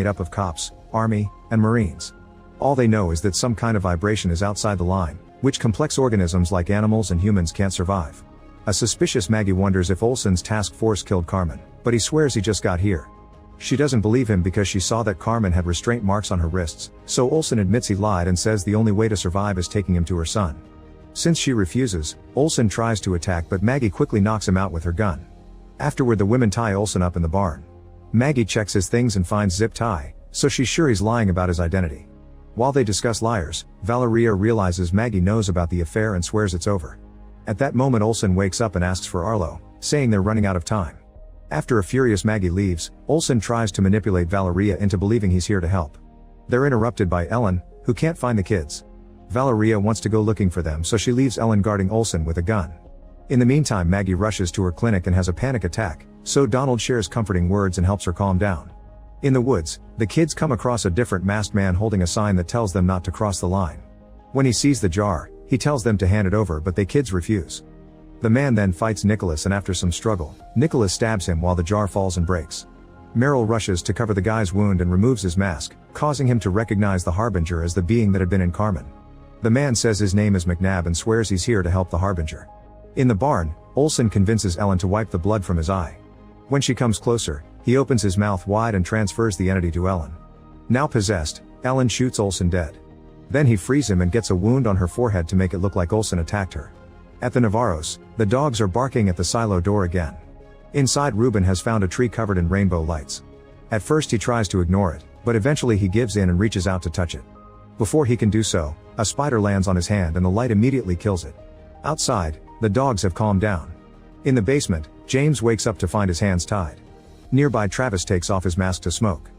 made up of cops, army, and marines. All they know is that some kind of vibration is outside the line, which complex organisms like animals and humans can't survive. A suspicious Maggie wonders if Olsen's task force killed Carmen, but he swears he just got here. She doesn't believe him because she saw that Carmen had restraint marks on her wrists, so Olsen admits he lied and says the only way to survive is taking him to her son. Since she refuses, Olsen tries to attack but Maggie quickly knocks him out with her gun. Afterward the women tie Olsen up in the barn. Maggie checks his things and finds zip tie, so she's sure he's lying about his identity. While they discuss liars, Valeria realizes Maggie knows about the affair and swears it's over. At that moment Olsen wakes up and asks for Arlo, saying they're running out of time. After a furious Maggie leaves, Olsen tries to manipulate Valeria into believing he's here to help. They're interrupted by Ellen, who can't find the kids. Valeria wants to go looking for them so she leaves Ellen guarding Olsen with a gun. In the meantime Maggie rushes to her clinic and has a panic attack, so Donald shares comforting words and helps her calm down. In the woods, the kids come across a different masked man holding a sign that tells them not to cross the line. When he sees the jar, he tells them to hand it over but the kids refuse. The man then fights Nicholas and after some struggle, Nicholas stabs him while the jar falls and breaks. Meryl rushes to cover the guy's wound and removes his mask, causing him to recognize the Harbinger as the being that had been in Carmen. The man says his name is McNabb and swears he's here to help the Harbinger. In the barn, Olsen convinces Ellen to wipe the blood from his eye. When she comes closer, he opens his mouth wide and transfers the entity to Ellen. Now possessed, Ellen shoots Olsen dead. Then he frees him and gets a wound on her forehead to make it look like Olsen attacked her. At the Navarros, the dogs are barking at the silo door again. Inside Ruben has found a tree covered in rainbow lights. At first he tries to ignore it, but eventually he gives in and reaches out to touch it. Before he can do so, a spider lands on his hand and the light immediately kills it. Outside, the dogs have calmed down. In the basement, James wakes up to find his hands tied. Nearby Travis takes off his mask to smoke.